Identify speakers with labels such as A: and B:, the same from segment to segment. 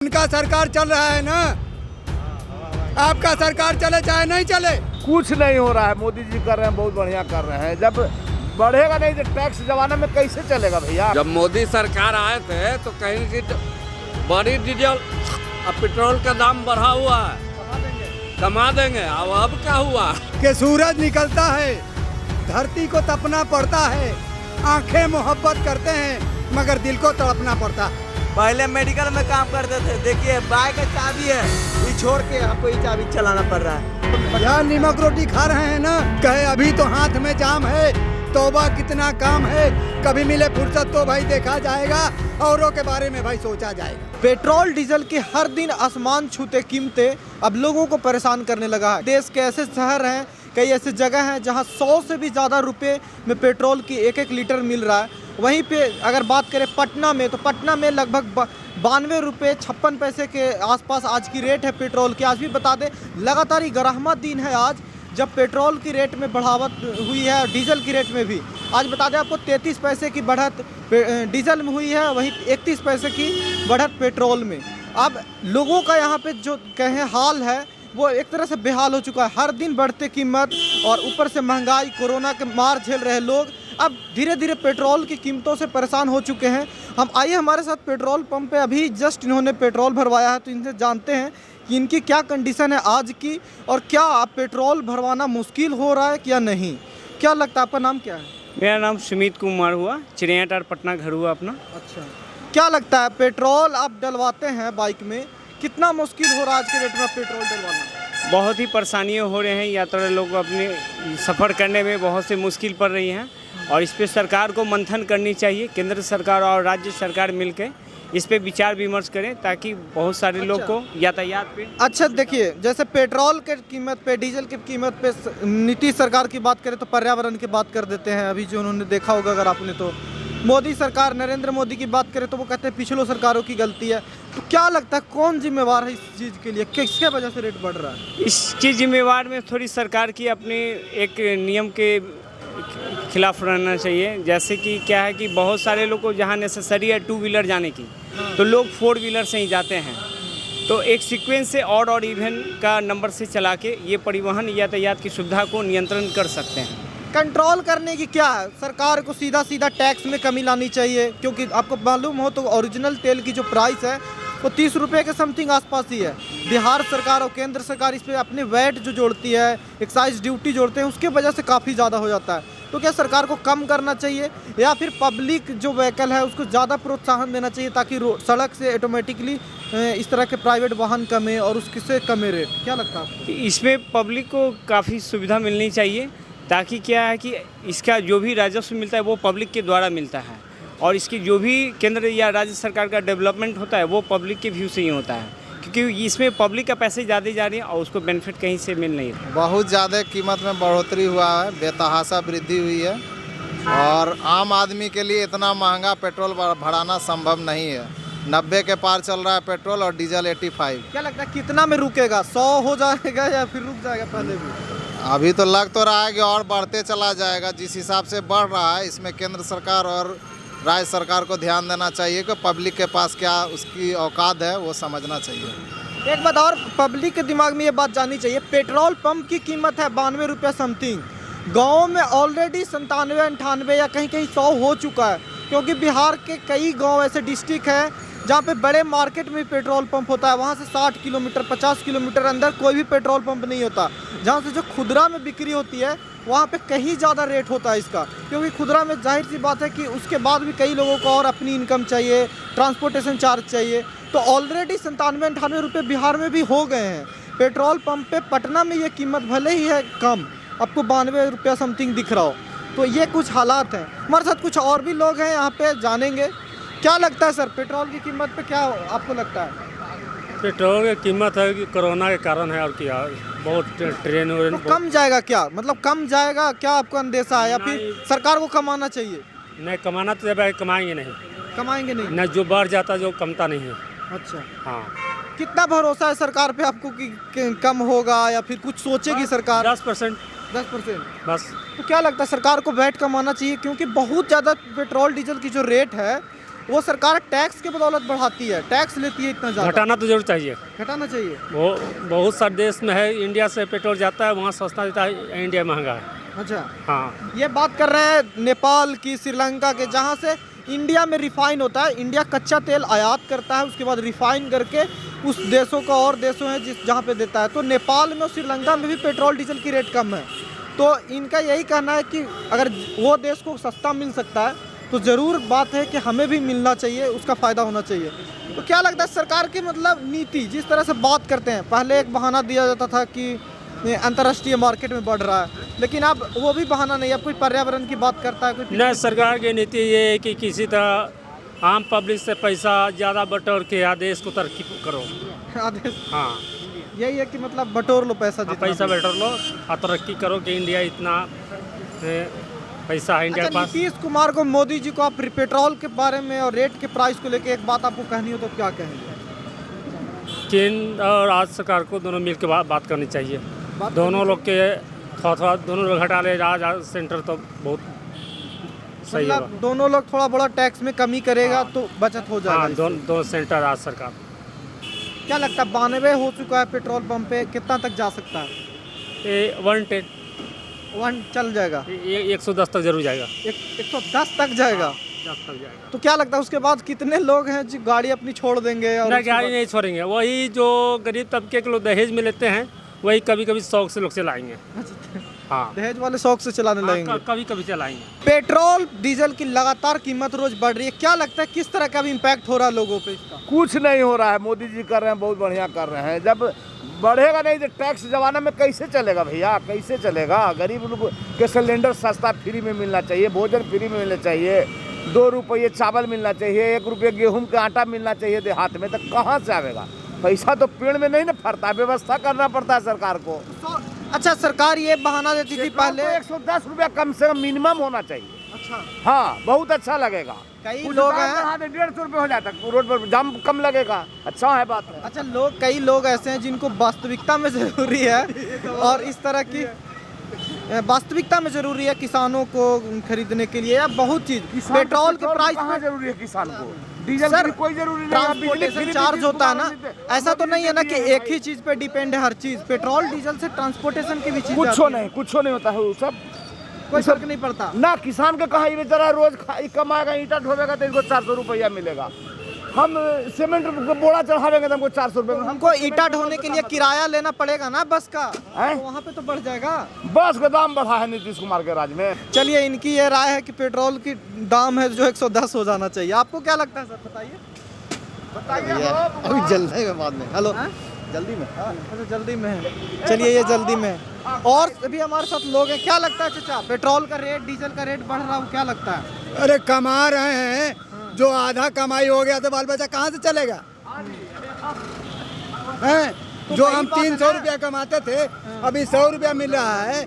A: उनका सरकार चल रहा है ना, आपका सरकार चले चाहे नहीं चले,
B: कुछ नहीं हो रहा है। मोदी जी कर रहे हैं, बहुत बढ़िया कर रहे हैं। जब बढ़ेगा नहीं तो टैक्स जमाने में कैसे चलेगा भैया।
C: जब मोदी सरकार आए थे तो कहीं की बड़ी डीजल और पेट्रोल का दाम बढ़ा हुआ है, कमा देंगे। अब क्या हुआ
A: कि सूरज निकलता है, धरती को तपना पड़ता है, आंखें मोहब्बत करते हैं मगर दिल को तड़पना पड़ता है।
D: पहले मेडिकल में काम करते थे, देखिए बाइक का चाबी है, ये छोड़ के आपको ये चाबी चलाना पड़ रहा है।
A: यार नमक रोटी खा रहे हैं ना, कहे अभी तो हाथ में जाम है, तौबा कितना काम है, कभी मिले फुर्सत तो भाई देखा जाएगा, औरों के बारे में भाई सोचा जाएगा।
E: पेट्रोल डीजल की हर दिन आसमान छूते कीमतें अब लोगों को परेशान करने लगा है। देश के ऐसे शहर हैं, कई ऐसे जगह हैं जहां 100 से भी ज़्यादा रुपए में पेट्रोल की एक लीटर मिल रहा है। वहीं पे अगर बात करें पटना में, तो पटना में लगभग 92 रुपये 56 पैसे के आसपास आज की रेट है पेट्रोल की। आज भी बता दें, लगातार ही ग्यारहवां दिन है आज जब पेट्रोल की रेट में बढ़ावट हुई है, डीजल की रेट में भी। आज बता दें आपको 33 पैसे की बढ़त डीजल में हुई है, वहीं 31 पैसे की बढ़त पेट्रोल में। अब लोगों का यहाँ पे जो कहें हाल है वो एक तरह से बेहाल हो चुका है। हर दिन बढ़ते कीमत और ऊपर से महंगाई, कोरोना के मार झेल रहे लोग अब धीरे धीरे पेट्रोल की कीमतों से परेशान हो चुके हैं। हम आइए हमारे साथ पेट्रोल पंप पे अभी जस्ट इन्होंने पेट्रोल भरवाया है, तो इनसे जानते हैं कि इनकी क्या कंडीशन है आज की, और क्या आप पेट्रोल भरवाना मुश्किल हो रहा है क्या नहीं। क्या लगता है, आपका नाम क्या है?
F: मेरा नाम सुमित कुमार हुआ, चिड़ियाटार पटना घर हुआ अपना।
E: अच्छा, क्या लगता है पेट्रोल आप डलवाते हैं बाइक में, कितना मुश्किल हो रहा है आज के डेट में पेट्रोल डलवाना?
F: बहुत ही परेशानियाँ हो रहे हैं, यात्री लोग अपने सफ़र करने में बहुत से मुश्किल पड़ रही हैं, और इस पे सरकार को मंथन करनी चाहिए। केंद्र सरकार और राज्य सरकार मिलकर इस पे विचार विमर्श करें ताकि बहुत सारे लोग को यातायात पे।
E: अच्छा देखिए, जैसे पेट्रोल के कीमत पे, डीजल की कीमत पे नीतीश सरकार की बात करें तो पर्यावरण की बात कर देते हैं। अभी जो उन्होंने देखा होगा अगर आपने, तो मोदी सरकार, नरेंद्र मोदी की बात करें तो वो कहते हैं पिछलों सरकारों की गलती है। तो क्या लगता है कौन जिम्मेवार है इस चीज़ के लिए, किसके वजह से रेट बढ़ रहा है?
F: इसकी जिम्मेवार में थोड़ी सरकार की अपने एक नियम के खिलाफ रहना चाहिए। जैसे कि क्या है कि बहुत सारे लोग को जहाँ नेसेसरी है 2 व्हीलर जाने की, तो लोग 4 व्हीलर से ही जाते हैं। तो एक सीक्वेंस से और इवन का नंबर से चला के ये परिवहन यातायात की सुविधा को नियंत्रण कर सकते हैं।
E: कंट्रोल करने की क्या है, सरकार को सीधा सीधा टैक्स में कमी लानी चाहिए, क्योंकि आपको मालूम हो तो ओरिजिनल तेल की जो प्राइस है वो 30 रुपये के समथिंग आसपास ही है। बिहार सरकार और केंद्र सरकार इस पर अपने वैट जो जोड़ती है, एक्साइज ड्यूटी जोड़ते हैं, उसके वजह से काफ़ी ज़्यादा हो जाता है। तो क्या सरकार को कम करना चाहिए, या फिर पब्लिक जो व्हीकल है उसको ज़्यादा प्रोत्साहन देना चाहिए ताकि सड़क से ऑटोमेटिकली इस तरह के प्राइवेट वाहन कमे और उससे कमे रेट? क्या लगता है आपको?
F: इसमें पब्लिक को काफ़ी सुविधा मिलनी चाहिए, ताकि क्या है कि इसका जो भी राजस्व मिलता है वो पब्लिक के द्वारा मिलता है, और इसकी जो भी केंद्र या राज्य सरकार का डेवलपमेंट होता है वो पब्लिक के व्यू से ही होता है, क्योंकि इसमें पब्लिक का पैसे ज़्यादा जा रही है और उसको बेनिफिट कहीं से मिल नहीं रहा।
G: बहुत ज़्यादा कीमत में बढ़ोतरी हुआ है, बेतहाशा वृद्धि हुई है, और आम आदमी के लिए इतना महंगा पेट्रोल भराना संभव नहीं है। 90 के पार चल रहा है पेट्रोल और डीजल 85।
E: क्या लगता है कितना में रुकेगा, 100 हो जाएगा या फिर रुक जाएगा पहले भी?
G: अभी तो लग तो रहा है कि और बढ़ते चला जाएगा। जिस हिसाब से बढ़ रहा है, इसमें केंद्र सरकार और राज्य सरकार को ध्यान देना चाहिए कि पब्लिक के पास क्या उसकी औकात है वो समझना चाहिए।
E: एक बात और पब्लिक के दिमाग में ये बात जानी चाहिए, पेट्रोल पंप की कीमत है 92 रुपये समथिंग, गाँव में ऑलरेडी 97, 98 या कहीं कहीं 100 हो चुका है, क्योंकि बिहार के कई गाँव ऐसे डिस्ट्रिक्ट हैं जहाँ पे बड़े मार्केट में पेट्रोल पंप होता है, वहाँ से 60 किलोमीटर 50 किलोमीटर अंदर कोई भी पेट्रोल पंप नहीं होता। जहाँ से जो खुदरा में बिक्री होती है वहाँ पे कहीं ज़्यादा रेट होता है इसका, क्योंकि खुदरा में जाहिर सी बात है कि उसके बाद भी कई लोगों को और अपनी इनकम चाहिए, ट्रांसपोर्टेशन चार्ज चाहिए। तो ऑलरेडी 97, 98 रुपये बिहार में भी हो गए हैं पेट्रोल पंप पे। पटना में ये कीमत भले ही है कम, आपको 92 रुपया समथिंग दिख रहा हो। तो ये कुछ हालात हैं। हमारे साथ कुछ और भी लोग हैं यहाँ पे, जानेंगे क्या लगता है सर पेट्रोल की कीमत पे, क्या आपको लगता है?
H: पेट्रोल की कीमत है कि कोरोना के कारण है, और क्या बहुत ट्रेन
E: तो कम जाएगा क्या, मतलब कम जाएगा क्या आपको अंदेशा है, या फिर सरकार को कमाना चाहिए?
H: नहीं, कमाना तो जब कमाएंगे नहीं,
E: कमाएंगे नहीं,
H: न जो बढ़ जाता जो कमता नहीं है।
E: अच्छा,
H: हाँ,
E: कितना भरोसा है सरकार पे आपको कि कम होगा, या फिर कुछ सोचेगी सरकार?
H: 10%।
E: 10%
H: बस।
E: तो क्या लगता है सरकार को वैट कमाना चाहिए, क्योंकि बहुत ज़्यादा पेट्रोल डीजल की जो रेट है वो सरकार टैक्स के बदौलत बढ़ाती है, टैक्स लेती है इतना ज़्यादा।
H: घटाना तो जरूर चाहिए।
E: घटाना चाहिए।
H: वो बहुत सारे देश में है, इंडिया से पेट्रोल जाता है, वहाँ सस्ता देता है, इंडिया महंगा है।
E: अच्छा,
H: हाँ,
E: ये बात कर रहे हैं नेपाल की, श्रीलंका के, जहाँ से इंडिया में रिफाइन होता है। इंडिया कच्चा तेल आयात करता है, उसके बाद रिफाइन करके उस देशों का और देशों हैं जहाँ पे देता है। तो नेपाल में और श्रीलंका में भी पेट्रोल डीजल की रेट कम है। तो इनका यही कहना है कि अगर वो देश को सस्ता मिल सकता है तो ज़रूर बात है कि हमें भी मिलना चाहिए, उसका फ़ायदा होना चाहिए। तो क्या लगता है सरकार की मतलब नीति, जिस तरह से बात करते हैं, पहले एक बहाना दिया जाता था कि अंतर्राष्ट्रीय मार्केट में बढ़ रहा है, लेकिन अब वो भी बहाना नहीं, अब कोई पर्यावरण की बात करता है, कोई
H: न सरकार की नीति ये है कि किसी तरह आम पब्लिक से पैसा ज़्यादा बटोर के आदेश को तरक्की करो।
E: आदेश,
H: हाँ,
E: यही है कि मतलब बटोर लो पैसा, जितना
H: पैसा बटोर लो और तरक्की करो कि इंडिया इतना पैसा है इंडिया के
E: अच्छा,
H: पास।
E: नीतीश कुमार को, मोदी जी को आप पेट्रोल के बारे में और रेट के प्राइस को लेके एक बात आपको कहनी हो तो क्या कहेंगे?
H: केंद्र और राज्य सरकार को दोनों मिल के बात करनी चाहिए। दोनों लोग के थोड़ा दोनों लोग हटा ले, राज्य सेंटर तो बहुत सही
E: मतलब
H: होगा।
E: दोनों लोग थोड़ा बड़ा टैक्स में कमी करेगा तो बचत हो जाएगा।
H: हाँ, दोनों सेंटर राज्य सरकार।
E: क्या लगता है 92 हो चुका है पेट्रोल पंप पे, कितना तक जा सकता है?
H: ये 110
E: 1 चल जाएगा,
H: 110 तक जरूर जाएगा।
E: 110 तक जाएगा।
H: 10 तक जाएगा।
E: तो क्या लगता है उसके बाद कितने लोग हैं जो गाड़ी अपनी छोड़ देंगे? और
H: ना
E: उसके
H: गाड़ी
E: बाद-
H: नहीं छोड़ेंगे, वही जो गरीब तबके के लोग दहेज में लेते हैं वही कभी कभी शौक से लोग चलाएंगे। हाँ,
E: दहेज वाले शौक से चलाने लगेंगे।
H: कभी कभी चलाएंगे।
E: पेट्रोल डीजल की लगातार कीमत रोज बढ़ रही है, क्या लगता है किस तरह का भी इम्पैक्ट हो रहा है लोगों पे इसका?
B: कुछ नहीं हो रहा है, मोदी जी कर रहे हैं, बहुत बढ़िया कर रहे हैं। जब बढ़ेगा नहीं तो टैक्स जमाना में कैसे चलेगा भैया, कैसे चलेगा? गरीब लोग के सिलेंडर सस्ता फ्री में मिलना चाहिए, भोजन फ्री में मिलना चाहिए, 2 रुपये चावल मिलना चाहिए, 1 रुपये गेहूं का आटा मिलना चाहिए देहात में। तो कहाँ से आएगा पैसा? तो पेड़ में नहीं ना फरता, व्यवस्था करना पड़ता है सरकार को।
E: अच्छा, सरकार ये बहाना देती थी पहले,
B: 110 रुपया कम से कम मिनिमम होना चाहिए।
E: अच्छा,
B: हाँ, बहुत अच्छा लगेगा।
E: कई
B: कुछ
E: लोग
B: दाम
E: हैं,
B: बढ़ा दे, 150 रुपये हो जाता, रोड पर जाम कम लगेगा, अच्छा है बात है।
E: अच्छा कई लोग ऐसे हैं जिनको वास्तविकता में जरूरी है और इस तरह की वास्तविकता में जरूरी है किसानों को खरीदने के लिए, या बहुत चीज पेट्रोल के प्राइस
B: कहाँ जरूरी है किसान को? डीजल
E: सर,
B: की कोई जरूरी नहीं है।
E: ट्रांसपोर्टेशन चार्ज होता है ना, ऐसा तो नहीं है ना कि एक ही चीज पे डिपेंड है हर चीज। पेट्रोल डीजल से ट्रांसपोर्टेशन की भी चीज
B: कुछ नहीं, कुछ नहीं होता है वो सब,
E: कोई फर्क नहीं पड़ता
B: ना किसान का कहा बेचारा रोज कमाएगा, ईंटा ढोवेगा तो इनको 400 रुपया मिलेगा। हम सीमेंट बोरा चढ़ावेंगे तो हमको 400 रुपये।
E: हमको ईटा ढोने के लिए किराया लेना पड़ेगा ना बस का,
B: हैं?
E: तो वहाँ पे तो बढ़ जाएगा।
B: बस का दाम बढ़ा है नीतीश कुमार के राज में।
E: चलिए, इनकी ये राय है कि पेट्रोल की दाम है जो 110 हो जाना चाहिए। आपको क्या लगता है सर, बताइए।
A: अभी जल्दी में, बाद में। हेलो,
E: जल्दी में? अच्छा, जल्दी में है। चलिए, ये जल्दी में है। और अभी हमारे साथ लोग हैं, क्या लगता है चाचा, पेट्रोल का रेट, डीजल का रेट बढ़ रहा है, क्या लगता है?
A: अरे कमा रहे हैं, जो आधा कमाई हो गया तो बाल बच्चा कहाँ से चलेगा? हैं? जो हम 300 रुपया कमाते थे, अभी 100 रुपया मिल रहा है,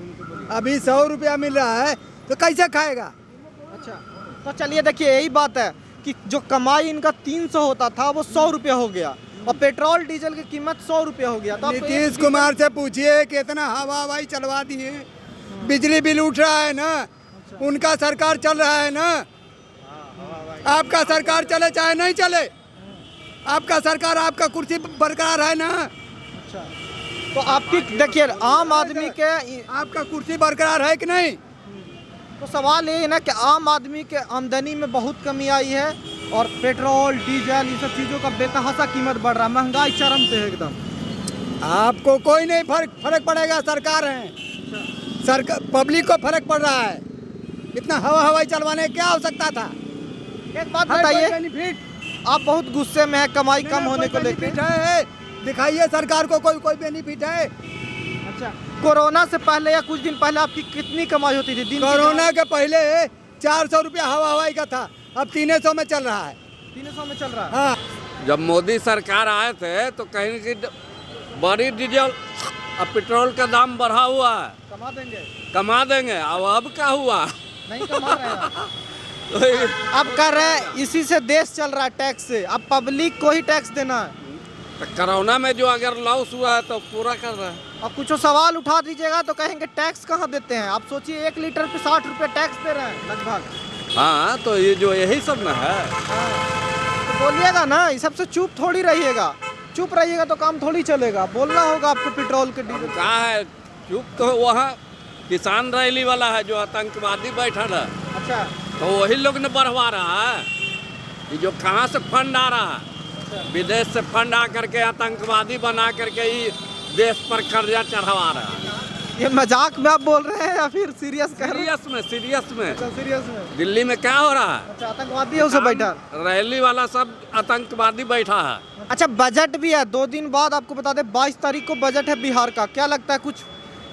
A: अभी 100 रुपया मिल रहा है, तो कैसे खाएगा?
E: अच्छा, तो चलिए देखिए, यही बात है कि जो कमाई इनका 300 होता था वो 100 रुपया हो गया, और पेट्रोल डीजल की कीमत 100 रुपया हो गया। तो आप
A: नीतीश कुमार से पूछिए कितना हवाई चलवा दिए, बिजली बिल उठ रहा है ना, उनका सरकार चल रहा है ना। आपका सरकार चले चाहे नहीं चले, आपका सरकार, आपका कुर्सी बरकरार है ना।
E: तो आपकी देखिए, आम आदमी के,
A: आपका कुर्सी बरकरार है कि नहीं?
E: तो सवाल ये है ना कि आम आदमी के आमदनी में बहुत कमी आई है और पेट्रोल डीजल ये सब चीज़ों का बेतहाशा कीमत बढ़ रहा है, महंगाई चरम पे है एकदम।
A: आपको कोई नहीं फर्क पड़ेगा, सरकार है, सरकार, पब्लिक को फर्क पड़ रहा है। इतना हवाई चलवाने क्या हो सकता था?
E: एक बात बताइए,
A: बेनिफिट
E: आप बहुत गुस्से में है कमाई कम होने को लेकर,
A: है, दिखाइए सरकार को कोई बेनिफिट है।
E: अच्छा, कोरोना से पहले या कुछ दिन पहले आपकी कितनी कमाई होती थी?
A: कोरोना के पहले 400 रुपया हवाई का था, अब 300 में चल रहा है।
E: 300 में चल रहा है।
A: हाँ,
C: जब मोदी सरकार आए थे तो कहीं की बड़ी डीजल अब पेट्रोल का दाम बढ़ा हुआ है, कमा देंगे। अब क्या हुआ?
E: नहीं कमा रहे हैं। अब कर रहे हैं, इसी से देश चल रहा है, टैक्स से। अब पब्लिक को ही टैक्स देना है।
C: तो कोरोना में जो अगर लॉस हुआ है तो पूरा कर रहे हैं।
E: अब कुछ सवाल उठा दीजिएगा तो कहेंगे टैक्स कहाँ देते हैं। आप सोचिए, 1 लीटर पे 60 रुपये टैक्स दे रहे हैं लगभग।
C: हाँ, तो ये जो यही सब ना है।
E: हाँ। तो बोलिएगा ना, इस सबसे चुप थोड़ी रहिएगा। चुप रहिएगा तो काम थोड़ी चलेगा, बोलना होगा आपको पेट्रोल के डीजल।
C: कहा है चुप तो वहाँ किसान रैली वाला है जो आतंकवादी बैठा है,
E: अच्छा
C: तो वही लोग ने बढ़वा रहा है। ये जो कहाँ से फंड आ रहा है, विदेश से फंड आ करके आतंकवादी बना करके ही देश पर कर्जा चढ़वा रहा है।
E: ये मजाक में आप बोल रहे हैं या फिर सीरियस कह रहे हैं?
C: सीरियस में
E: सीरियस में
C: दिल्ली में क्या हो रहा है?
E: अच्छा, आतंकवादी है उसे बैठा,
C: रैली वाला सब आतंकवादी बैठा है।
E: अच्छा बजट भी है 2 दिन बाद, आपको बता दें 22 तारीख को बजट है बिहार का। क्या लगता है कुछ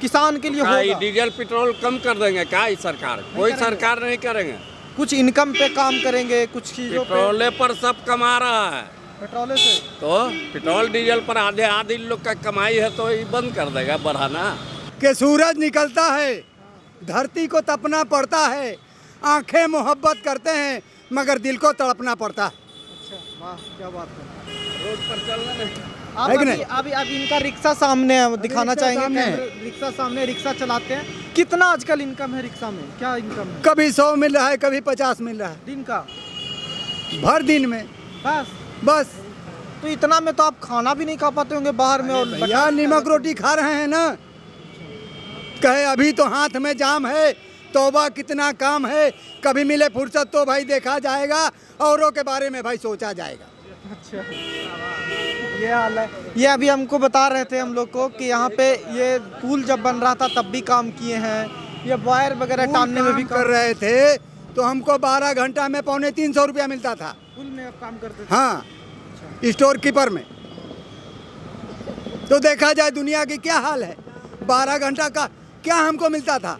E: किसान के लिए
C: क्या ये
E: होगा?
C: डीजल पेट्रोल कम कर देंगे क्या ये सरकार? कोई सरकार नहीं करेंगे।
E: कुछ इनकम पे काम करेंगे, कुछ चीजों पे।
C: पेट्रोले पर सब कमा रहा है,
E: पेट्रोल से
C: तो पेट्रोल डीजल पर आधे आधे लोग का कमाई है, तो ये बंद कर देगा बढ़ाना।
A: कि सूरज निकलता है, धरती को तपना पड़ता है, आंखें मोहब्बत करते हैं मगर दिल को तड़पना पड़ता है।
E: अच्छा वाह क्या बात है।
C: रोड पर चलना नहीं।
E: आप
A: है कि
E: अभी
A: नहीं?
E: अभी इनका रिक्शा सामने है, वो दिखाना
A: रिक्शा
E: चाहेंगे
A: सामने है।
E: कैमरे- रिक्शा सामने, रिक्शा चलाते हैं। कितना आजकल इनकम है रिक्शा में, क्या इनकम है
A: कभी 100 मिल रहा है, कभी 50 मिल रहा है,
E: दिन का?
A: भर दिन में बस।
E: तो इतना में तो आप खाना भी नहीं खा पाते होंगे बाहर में। और
A: भैया नमक रोटी खा रहे हैं ना, कहे अभी तो हाथ में जाम है, तौबा कितना काम है, कभी मिले फुर्सत तो भाई देखा जाएगा, औरों के बारे में भाई सोचा जाएगा।
E: अच्छा ये हाल है। ये अभी हमको बता रहे थे हम लोग को कि यहाँ पे ये पुल जब बन रहा था तब भी काम किए हैं, ये वायर वगैरह टानने में भी
A: कर रहे थे, तो हमको 12 घंटा में 350 रुपया मिलता था।
E: पुल में अब काम करते थे।
A: हाँ, स्टोर कीपर में। तो देखा जाए दुनिया की क्या हाल है, 12 घंटा का क्या हमको मिलता था।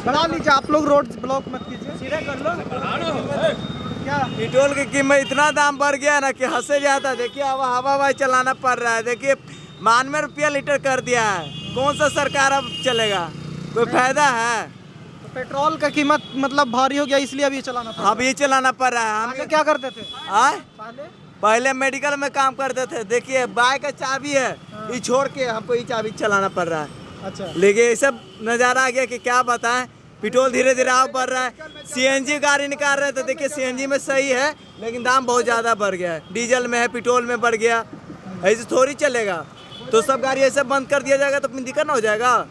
E: बढ़ा लीजिए आप लोग, रोड ब्लॉक मत कीजिए, सीधा कर लो। क्या
D: पेट्रोल की कीमत इतना दाम बढ़ गया ना कि हंसे जाता। देखिए अब हवा चलाना पड़ रहा है। देखिए 92 रुपया लीटर कर दिया है। कौन सा सरकार अब चलेगा? कोई फायदा है?
E: तो पेट्रोल का कीमत मतलब भारी हो गया, इसलिए अब ये चलाना पड़ रहा है।
D: अब ये चलाना पड़ रहा है।
E: पहले
D: हम
E: क्या करते थे?
D: आए
E: पहले
D: पहले मेडिकल में काम करते थे। देखिए बाइक का चाबी है, ये छोड़ के हमको ये चाबी चलाना पड़ रहा है।
E: अच्छा
D: लेकिन ये सब नज़ारा आ गया कि क्या बताएं। पेट्रोल धीरे धीरे आग बढ़ रहा है। सीएनजी गाड़ी निकाल रहे थे, देखिए सीएनजी में सही है, लेकिन दाम बहुत ज़्यादा बढ़ गया है। डीजल में है, पेट्रोल में बढ़ गया, ऐसे थोड़ी चलेगा। तो सब गाड़ी ऐसे बंद कर दिया जाएगा तो अपनी दिक्कत ना हो जाएगा।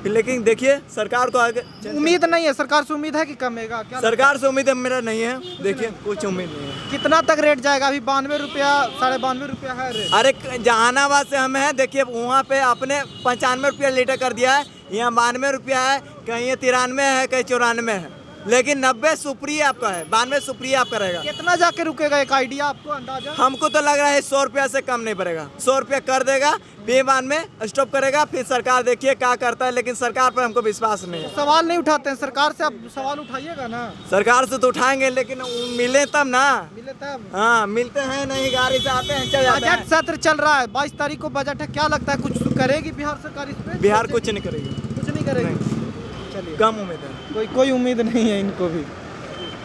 D: लेकिन देखिए सरकार को आगे
E: उम्मीद नहीं है, सरकार से उम्मीद है कि कमेगा क्या?
D: सरकार से उम्मीद मेरा नहीं है। देखिए कुछ उम्मीद नहीं है।
E: कितना तक रेट जाएगा? अभी 92 रुपया, 92.5 रुपया है रेट।
D: अरे जहानाबाद से हम हैं, देखिए वहाँ पे आपने 95 रुपया लीटर कर दिया है, यहाँ 92 रुपया है, कहीं 93 है, कहीं 94 है, लेकिन 90 सुप्रिय आपका है, 92 सुप्रिय आपका रहेगा।
E: कितना जाके रुकेगा, एक आइडिया आपको, अंदाजा?
D: हमको तो लग रहा है 100 रुपया से कम नहीं पड़ेगा। 100 रुपया कर देगा, बेईमान में स्टॉप करेगा, फिर सरकार देखिए क्या करता है। लेकिन सरकार पर हमको विश्वास नहीं है।
E: सवाल नहीं उठाते हैं सरकार से, आप सवाल उठाइएगा ना।
D: सरकार से तो उठाएंगे, लेकिन मिले तब ना।
E: मिले तब।
D: हाँ मिलते हैं नहीं, गाड़ी से आते हैं चल जाते
E: बजट
D: हैं।
E: सत्र चल रहा है, 22 तारीख को बजट है। क्या लगता है कुछ करेगी बिहार सरकार इस पे?
D: बिहार कुछ नहीं करेगी,
E: कुछ नहीं करेगी। चलिए,
D: कम उम्मीद है।
E: कोई उम्मीद नहीं है इनको भी।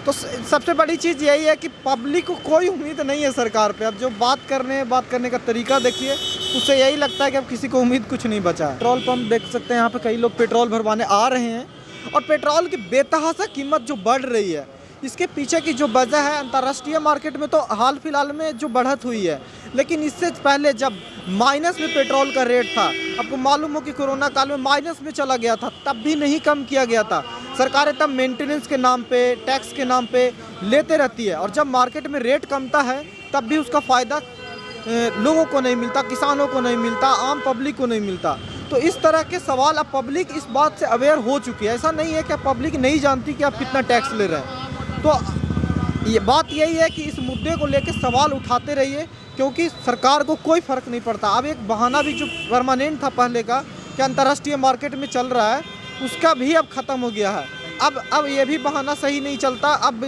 E: तो सबसे बड़ी चीज़ यही है कि पब्लिक को कोई उम्मीद नहीं है सरकार पे। अब जो बात करने का तरीका देखिए, उससे यही लगता है कि अब किसी को उम्मीद कुछ नहीं बचा है। पेट्रोल पंप देख सकते हैं, यहाँ पे कई लोग पेट्रोल भरवाने आ रहे हैं, और पेट्रोल की बेतहाशा कीमत जो बढ़ रही है, इसके पीछे की जो वजह है, अंतर्राष्ट्रीय मार्केट में तो हाल फिलहाल में जो बढ़त हुई है, लेकिन इससे पहले जब माइनस में पेट्रोल का रेट था, आपको मालूम हो कि कोरोना काल में माइनस में चला गया था, तब भी नहीं कम किया गया था। सरकारें तब मेंटेनेंस के नाम पे, टैक्स के नाम पे लेते रहती है, और जब मार्केट में रेट कमता है तब भी उसका फ़ायदा लोगों को नहीं मिलता, किसानों को नहीं मिलता, आम पब्लिक को नहीं मिलता। तो इस तरह के सवाल, अब पब्लिक इस बात से अवेयर हो चुकी है। ऐसा नहीं है कि पब्लिक नहीं जानती कि आप कितना टैक्स ले रहे हैं। तो ये बात यही है कि इस मुद्दे को लेकर सवाल उठाते रहिए, क्योंकि सरकार को कोई फ़र्क नहीं पड़ता। अब एक बहाना भी जो परमानेंट था पहले का कि अंतर्राष्ट्रीय मार्केट में चल रहा है, उसका भी अब ख़त्म हो गया है। अब ये भी बहाना सही नहीं चलता। अब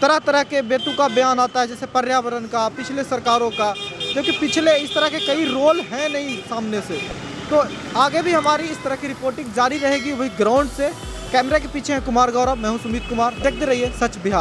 E: तरह तरह के बेतुका बयान आता है, जैसे पर्यावरण का, पिछले सरकारों का, क्योंकि पिछले इस तरह के कई रोल हैं नहीं सामने से। तो आगे भी हमारी इस तरह की रिपोर्टिंग जारी रहेगी, वही ग्राउंड से। कैमरे के पीछे है कुमार गौरव, मैं हूँ सुमित कुमार। देखते रहिए सच बिहार।